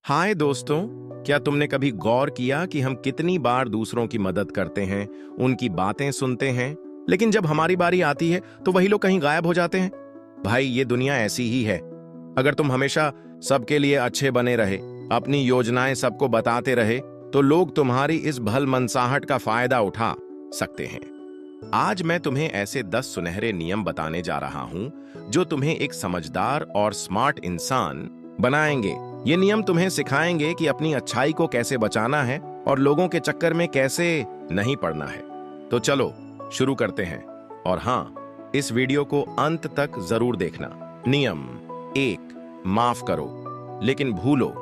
हाय दोस्तों, क्या तुमने कभी गौर किया कि हम कितनी बार दूसरों की मदद करते हैं, उनकी बातें सुनते हैं, लेकिन जब हमारी बारी आती है तो वही लोग कहीं गायब हो जाते हैं। भाई, ये दुनिया ऐसी ही है। अगर तुम हमेशा सबके लिए अच्छे बने रहे, अपनी योजनाएं सबको बताते रहे, तो लोग तुम्हारी इस भलमनसाहट का फायदा उठा सकते हैं। आज मैं तुम्हें ऐसे 10 सुनहरे नियम बताने जा रहा हूं जो तुम्हें एक समझदार और स्मार्ट इंसान बनाएंगे। ये नियम तुम्हें सिखाएंगे कि अपनी अच्छाई को कैसे बचाना है और लोगों के चक्कर में कैसे नहीं पड़ना है। तो चलो शुरू करते हैं। और हाँ, इस वीडियो को अंत तक जरूर देखना। नियम 1, माफ करो लेकिन भूलो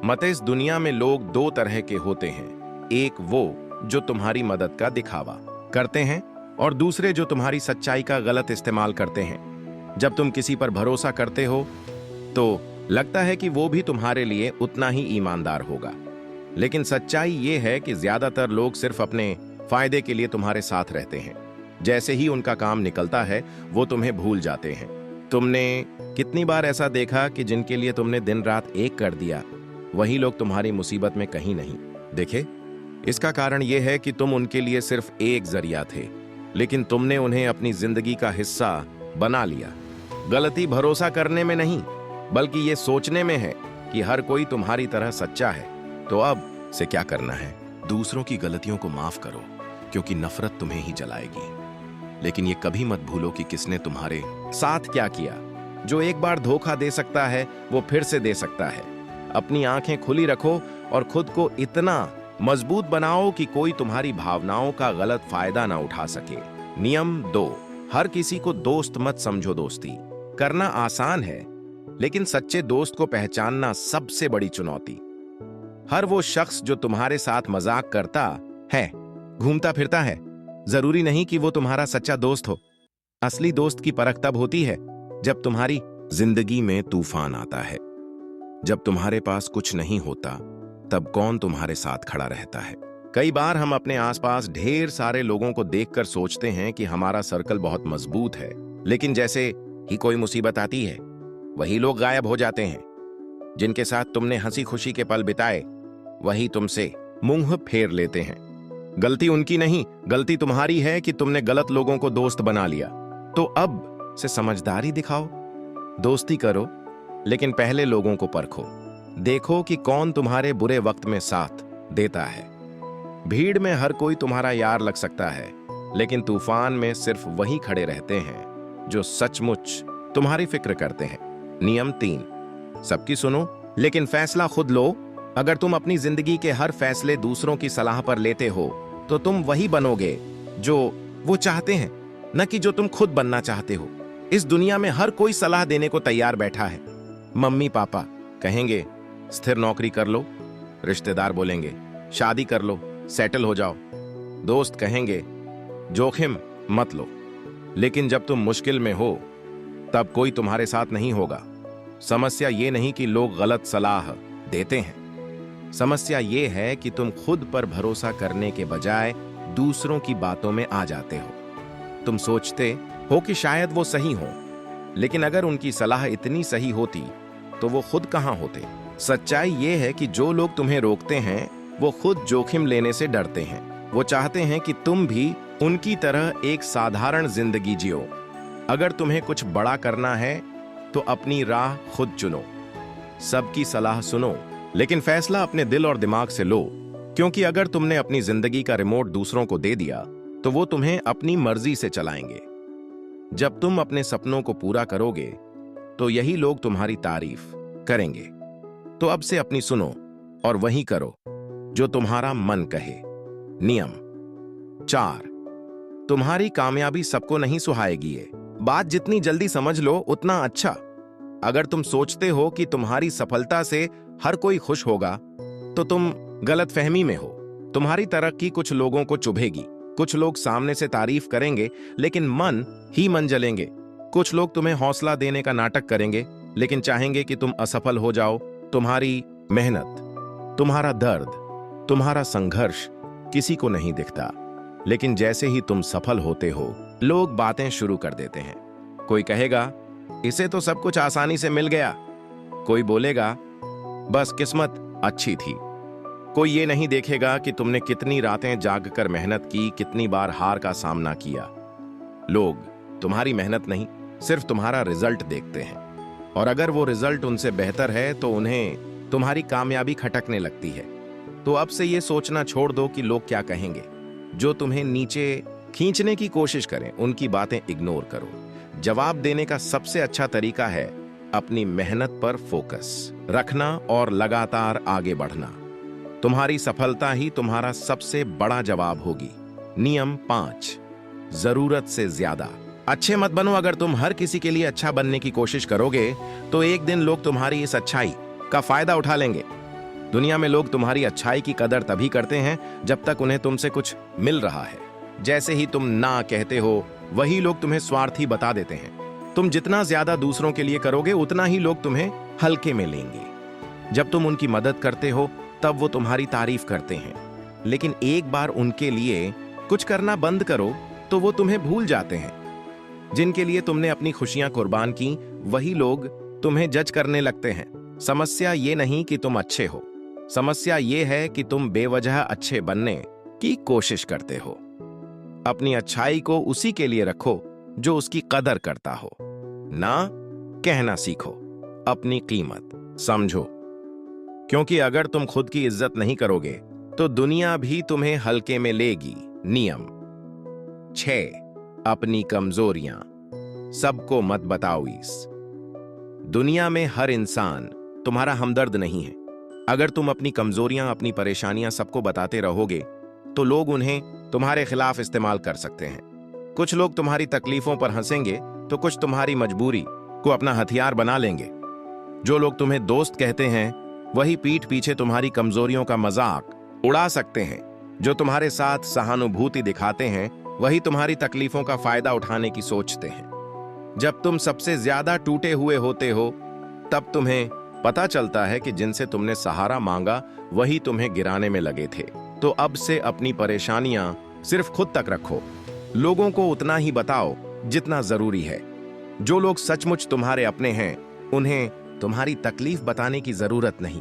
मत। इस दुनिया में लोग दो तरह के होते हैं। एक वो जो तुम्हारी मदद का दिखावा करते हैं और दूसरे जो तुम्हारी सच्चाई का गलत इस्तेमाल करते हैं। जब तुम किसी पर भरोसा करते हो तो लगता है कि वो भी तुम्हारे लिए उतना ही ईमानदार होगा, लेकिन सच्चाई ये है कि ज्यादातर लोग सिर्फ अपने फायदे के लिए तुम्हारे साथ रहते हैं। जैसे ही उनका काम निकलता है वो तुम्हें भूल जाते हैं। तुमने कितनी बार ऐसा देखा कि जिनके लिए तुमने दिन रात एक कर दिया, वही लोग तुम्हारी मुसीबत में कहीं नहीं देखे। इसका कारण यह है कि तुम उनके लिए सिर्फ एक जरिया थे, लेकिन तुमने उन्हें अपनी जिंदगी का हिस्सा बना लिया। गलती भरोसा करने में नहीं, बल्कि ये सोचने में है कि हर कोई तुम्हारी तरह सच्चा है। तो अब से क्या करना है? दूसरों की गलतियों को माफ करो, क्योंकि नफरत तुम्हें ही जलाएगी। लेकिन ये कभी मत भूलो कि किसने तुम्हारे साथ क्या किया। जो एक बार धोखा दे सकता है वो फिर से दे सकता है। अपनी आंखें खुली रखो और खुद को इतना मजबूत बनाओ कि कोई तुम्हारी भावनाओं का गलत फायदा ना उठा सके। नियम 2, हर किसी को दोस्त मत समझो। दोस्ती करना आसान है, लेकिन सच्चे दोस्त को पहचानना सबसे बड़ी चुनौती। हर वो शख्स जो तुम्हारे साथ मजाक करता है, घूमता फिरता है, जरूरी नहीं कि वो तुम्हारा सच्चा दोस्त हो। असली दोस्त की परख तब होती है जब तुम्हारी जिंदगी में तूफान आता है। जब तुम्हारे पास कुछ नहीं होता, तब कौन तुम्हारे साथ खड़ा रहता है। कई बार हम अपने आसपास ढेर सारे लोगों को देखकर सोचते हैं कि हमारा सर्कल बहुत मजबूत है, लेकिन जैसे ही कोई मुसीबत आती है वही लोग गायब हो जाते हैं। जिनके साथ तुमने हंसी खुशी के पल बिताए, वही तुमसे मुंह फेर लेते हैं। गलती उनकी नहीं, गलती तुम्हारी है कि तुमने गलत लोगों को दोस्त बना लिया। तो अब से समझदारी दिखाओ। दोस्ती करो, लेकिन पहले लोगों को परखो। देखो कि कौन तुम्हारे बुरे वक्त में साथ देता है। भीड़ में हर कोई तुम्हारा यार लग सकता है, लेकिन तूफान में सिर्फ वही खड़े रहते हैं जो सचमुच तुम्हारी फिक्र करते हैं। नियम 3, सबकी सुनो लेकिन फैसला खुद लो। अगर तुम अपनी जिंदगी के हर फैसले दूसरों की सलाह पर लेते हो, तो तुम वही बनोगे जो वो चाहते हैं, न कि जो तुम खुद बनना चाहते हो। इस दुनिया में हर कोई सलाह देने को तैयार बैठा है। मम्मी पापा कहेंगे स्थिर नौकरी कर लो, रिश्तेदार बोलेंगे शादी कर लो, सेटल हो जाओ, दोस्त कहेंगे जोखिम मत लो। लेकिन जब तुम मुश्किल में हो, तब कोई तुम्हारे साथ नहीं होगा। समस्या ये नहीं कि लोग गलत सलाह देते हैं, समस्या ये है कि तुम खुद पर भरोसा करने के बजाय दूसरों की बातों में आ जाते हो। तुम सोचते हो कि शायद वो सही हो, लेकिन अगर उनकी सलाह इतनी सही होती तो वो खुद कहां होते। सच्चाई ये है कि जो लोग तुम्हें रोकते हैं वो खुद जोखिम लेने से डरते हैं। वो चाहते हैं कि तुम भी उनकी तरह एक साधारण जिंदगी जियो। अगर तुम्हें कुछ बड़ा करना है तो अपनी राह खुद चुनो। सबकी सलाह सुनो, लेकिन फैसला अपने दिल और दिमाग से लो, क्योंकि अगर तुमने अपनी जिंदगी का रिमोट दूसरों को दे दिया तो वो तुम्हें अपनी मर्जी से चलाएंगे। जब तुम अपने सपनों को पूरा करोगे तो यही लोग तुम्हारी तारीफ करेंगे। तो अब से अपनी सुनो और वही करो जो तुम्हारा मन कहे। नियम 4, तुम्हारी कामयाबी सबको नहीं सुहाएगी। ये बात जितनी जल्दी समझ लो उतना अच्छा। अगर तुम सोचते हो कि तुम्हारी सफलता से हर कोई खुश होगा, तो तुम गलतफहमी में हो। तुम्हारी तरक्की कुछ लोगों को चुभेगी। कुछ लोग सामने से तारीफ करेंगे, लेकिन मन ही मन जलेंगे। कुछ लोग तुम्हें हौसला देने का नाटक करेंगे, लेकिन चाहेंगे कि तुम असफल हो जाओ। तुम्हारी मेहनत, तुम्हारा दर्द, तुम्हारा संघर्ष किसी को नहीं दिखता, लेकिन जैसे ही तुम सफल होते हो, लोग बातें शुरू कर देते हैं। कोई कहेगा इसे तो सब कुछ आसानी से मिल गया, कोई बोलेगा बस किस्मत अच्छी थी। कोई ये नहीं देखेगा कि तुमने कितनी रातें जागकर मेहनत की, कितनी बार हार का सामना किया। लोग तुम्हारी मेहनत नहीं, सिर्फ तुम्हारा रिजल्ट देखते हैं, और अगर वो रिजल्ट उनसे बेहतर है तो उन्हें तुम्हारी कामयाबी खटकने लगती है। तो अब से ये सोचना छोड़ दो कि लोग क्या कहेंगे। जो तुम्हें नीचे खींचने की कोशिश करें, उनकी बातें इग्नोर करो। जवाब देने का सबसे अच्छा तरीका है अपनी मेहनत पर फोकस रखना और लगातार आगे बढ़ना। तुम्हारी सफलता ही तुम्हारा सबसे बड़ा जवाब होगी। नियम 5, जरूरत से ज्यादा अच्छे मत बनो। अगर तुम हर किसी के लिए अच्छा बनने की कोशिश करोगे तो एक दिन लोग तुम्हारी इस अच्छाई का फायदा उठा लेंगे। दुनिया में लोग तुम्हारी अच्छाई की कदर तभी करते हैं जब तक उन्हें तुमसे कुछ मिल रहा है। जैसे ही तुम ना कहते हो, वही लोग तुम्हें स्वार्थी बता देते हैं। तुम जितना ज्यादा दूसरों के लिए करोगे, उतना ही लोग तुम्हें हल्के में लेंगे। जब तुम उनकी मदद करते हो तब वो तुम्हारी तारीफ करते हैं, लेकिन एक बार उनके लिए कुछ करना बंद करो तो वो तुम्हें भूल जाते हैं। जिनके लिए तुमने अपनी खुशियां कुर्बान की, वही लोग तुम्हें जज करने लगते हैं। समस्या ये नहीं कि तुम अच्छे हो, समस्या ये है कि तुम बेवजह अच्छे बनने की कोशिश करते हो। अपनी अच्छाई को उसी के लिए रखो जो उसकी कदर करता हो। ना कहना सीखो, अपनी कीमत समझो, क्योंकि अगर तुम खुद की इज्जत नहीं करोगे तो दुनिया भी तुम्हें हल्के में लेगी। नियम 6, अपनी कमजोरियां सबको मत बताओ। दुनिया में हर इंसान तुम्हारा हमदर्द नहीं है। अगर तुम अपनी कमजोरियां, अपनी परेशानियां सबको बताते रहोगे तो लोग उन्हें तुम्हारे खिलाफ इस्तेमाल कर सकते हैं। कुछ लोग तुम्हारी तकलीफों पर हंसेंगे तो कुछ तुम्हारी मजबूरी को अपना हथियार बना लेंगे। जो लोग तुम्हें दोस्त कहते हैं, वही पीठ पीछे तुम्हारी कमजोरियों का मजाक उड़ा सकते हैं। जो तुम्हारे साथ सहानुभूति दिखाते हैं, वही तुम्हारी तकलीफों का फायदा उठाने की सोचते हैं। जब तुम सबसे ज्यादा टूटे हुए होते हो, तब तुम्हें पता चलता है कि जिनसे तुमने सहारा मांगा, वही तुम्हें गिराने में लगे थे। तो अब से अपनी परेशानियां सिर्फ खुद तक रखो। लोगों को उतना ही बताओ जितना जरूरी है। जो लोग सचमुच तुम्हारे अपने हैं, उन्हें तुम्हारी तकलीफ बताने की जरूरत नहीं।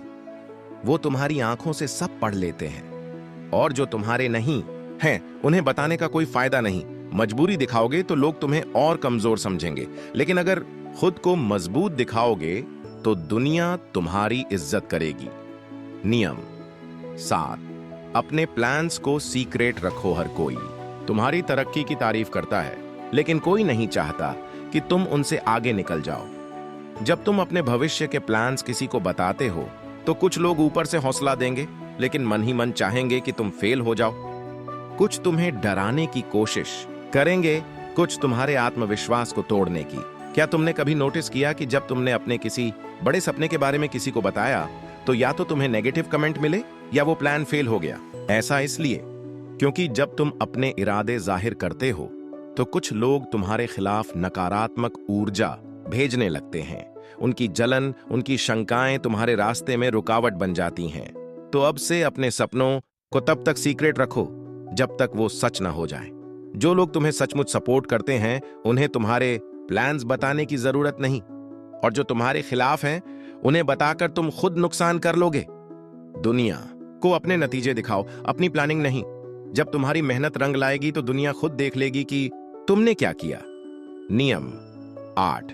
वो तुम्हारी आंखों से सब पढ़ लेते हैं। और जो तुम्हारे नहीं हैं, उन्हें बताने का कोई फायदा नहीं। मजबूरी दिखाओगे तो लोग तुम्हें और कमजोर समझेंगे, लेकिन अगर खुद को मजबूत दिखाओगे तो दुनिया तुम्हारी इज्जत करेगी। नियम 7, अपने प्लान्स को सीक्रेट रखो। हर कोई तुम्हारी तरक्की की तारीफ करता है, लेकिन कोई नहीं चाहता कि तुम उनसे आगे निकल जाओ। जब तुम अपने भविष्य के प्लान्स किसी को बताते हो तो कुछ लोग ऊपर से हौसला देंगे, लेकिन मन ही मन चाहेंगे कि तुम फेल हो जाओ। कुछ तुम्हें डराने की कोशिश करेंगे, कुछ तुम्हारे आत्मविश्वास को तोड़ने की। क्या तुमने कभी नोटिस किया कि जब तुमने अपने किसी बड़े सपने के बारे में किसी को बताया तो या तो तुम्हें नेगेटिव कमेंट मिले या वो प्लान फेल हो गया? ऐसा इसलिए क्योंकि जब तुम अपने इरादे जाहिर करते हो तो कुछ लोग तुम्हारे खिलाफ नकारात्मक ऊर्जा भेजने लगते हैं। उनकी जलन, उनकी शंकाएं तुम्हारे रास्ते में रुकावट बन जाती हैं। तो अब से अपने सपनों को तब तक सीक्रेट रखो जब तक वो सच ना हो जाए। जो लोग तुम्हें सचमुच सपोर्ट करते हैं, उन्हें तुम्हारे प्लान्स बताने की जरूरत नहीं, और जो तुम्हारे खिलाफ हैं, उन्हें बताकर तुम खुद नुकसान कर लोगे। दुनिया को अपने नतीजे दिखाओ, अपनी प्लानिंग नहीं। जब तुम्हारी मेहनत रंग लाएगी तो दुनिया खुद देख लेगी कि तुमने क्या किया। नियम 8,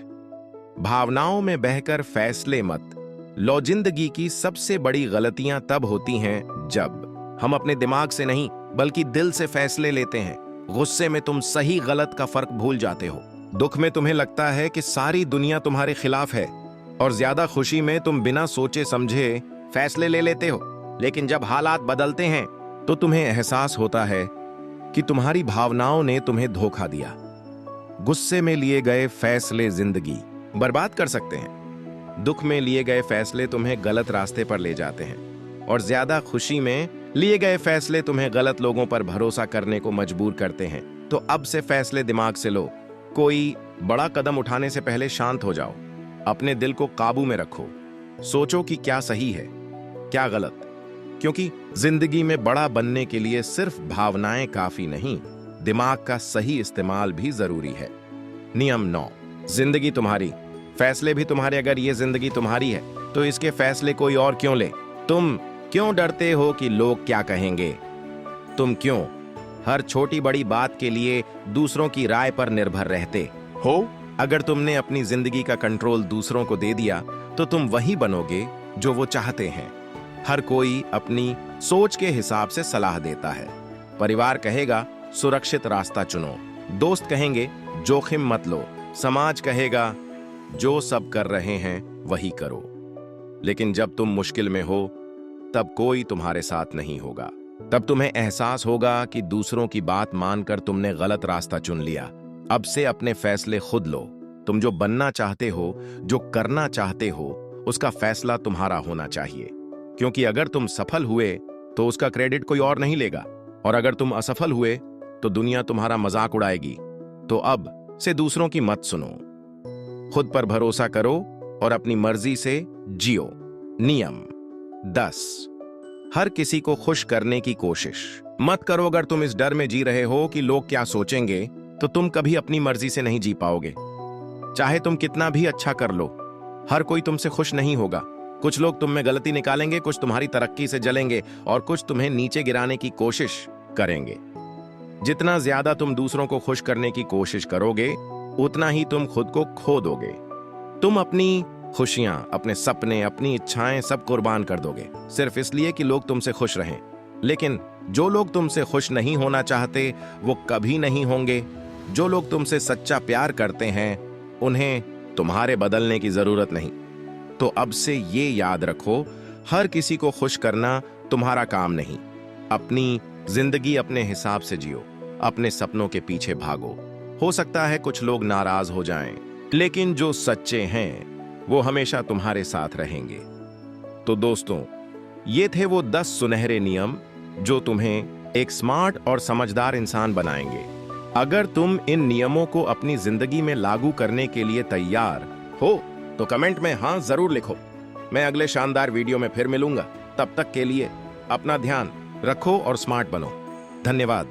भावनाओं में बहकर फैसले मत लो। जिंदगी की सबसे बड़ी गलतियां तब होती हैं जब हम अपने दिमाग से नहीं बल्कि दिल से फैसले लेते हैं। गुस्से में तुम सही गलत का फर्क भूल जाते हो। दुख में तुम्हें लगता है कि सारी दुनिया तुम्हारे खिलाफ है, और ज्यादा खुशी में तुम बिना सोचे समझे फैसले ले लेते हो। लेकिन जब हालात बदलते हैं तो तुम्हें एहसास होता है कि तुम्हारी भावनाओं ने तुम्हें धोखा दिया। गुस्से में लिए गए फैसले जिंदगी बर्बाद कर सकते हैं। दुख में लिए गए फैसले तुम्हें गलत रास्ते पर ले जाते हैं, और ज्यादा खुशी में लिए गए फैसले तुम्हें गलत लोगों पर भरोसा करने को मजबूर करते हैं। तो अब से फैसले दिमाग से लो। कोई बड़ा कदम उठाने से पहले शांत हो जाओ। अपने दिल को काबू में रखो। सोचो कि क्या सही है, क्या गलत, क्योंकि जिंदगी में बड़ा बनने के लिए सिर्फ भावनाएं काफी नहीं, दिमाग का सही इस्तेमाल भी जरूरी है। नियम 9, जिंदगी तुम्हारी, फैसले भी तुम्हारे। अगर ये जिंदगी तुम्हारी है तो इसके फैसले कोई और क्यों ले? तुम क्यों डरते हो कि लोग क्या कहेंगे? तुम क्यों हर छोटी बड़ी बात के लिए दूसरों की राय पर निर्भर रहते हो? अगर तुमने अपनी जिंदगी का कंट्रोल दूसरों को दे दिया तो तुम वही बनोगे जो वो चाहते हैं। हर कोई अपनी सोच के हिसाब से सलाह देता है। परिवार कहेगा सुरक्षित रास्ता चुनो, दोस्त कहेंगे जोखिम मत लो, समाज कहेगा जो सब कर रहे हैं वही करो। लेकिन जब तुम मुश्किल में हो तब कोई तुम्हारे साथ नहीं होगा। तब तुम्हें एहसास होगा कि दूसरों की बात मानकर तुमने गलत रास्ता चुन लिया। अब से अपने फैसले खुद लो। तुम जो बनना चाहते हो, जो करना चाहते हो, उसका फैसला तुम्हारा होना चाहिए। क्योंकि अगर तुम सफल हुए तो उसका क्रेडिट कोई और नहीं लेगा, और अगर तुम असफल हुए तो दुनिया तुम्हारा मजाक उड़ाएगी। तो अब से दूसरों की मत सुनो, खुद पर भरोसा करो और अपनी मर्जी से जियो। नियम 10, हर किसी को खुश करने की कोशिश मत करो। अगर तुम इस डर में जी रहे हो कि लोग क्या सोचेंगे तो तुम कभी अपनी मर्जी से नहीं जी पाओगे। चाहे तुम कितना भी अच्छा कर लो, हर कोई तुमसे खुश नहीं होगा। कुछ लोग तुम में गलती निकालेंगे, कुछ तुम्हारी तरक्की से जलेंगे और कुछ तुम्हें नीचे गिराने की कोशिश करेंगे। जितना ज्यादा तुम दूसरों को खुश करने की कोशिश करोगे उतना ही तुम खुद को खो दोगे। तुम अपनी खुशियां, अपने सपने, अपनी इच्छाएं सब कुर्बान कर दोगे सिर्फ इसलिए कि लोग तुमसे खुश रहें। लेकिन जो लोग तुमसे खुश नहीं होना चाहते वो कभी नहीं होंगे। जो लोग तुमसे सच्चा प्यार करते हैं उन्हें तुम्हारे बदलने की जरूरत नहीं। तो अब से ये याद रखो, हर किसी को खुश करना तुम्हारा काम नहीं। अपनी जिंदगी अपने हिसाब से जियो, अपने सपनों के पीछे भागो। हो सकता है कुछ लोग नाराज हो जाएं, लेकिन जो सच्चे हैं वो हमेशा तुम्हारे साथ रहेंगे। तो दोस्तों, ये थे वो 10 सुनहरे नियम जो तुम्हें एक स्मार्ट और समझदार इंसान बनाएंगे। अगर तुम इन नियमों को अपनी जिंदगी में लागू करने के लिए तैयार हो तो कमेंट में हाँ जरूर लिखो। मैं अगले शानदार वीडियो में फिर मिलूंगा। तब तक के लिए अपना ध्यान रखो और स्मार्ट बनो। धन्यवाद।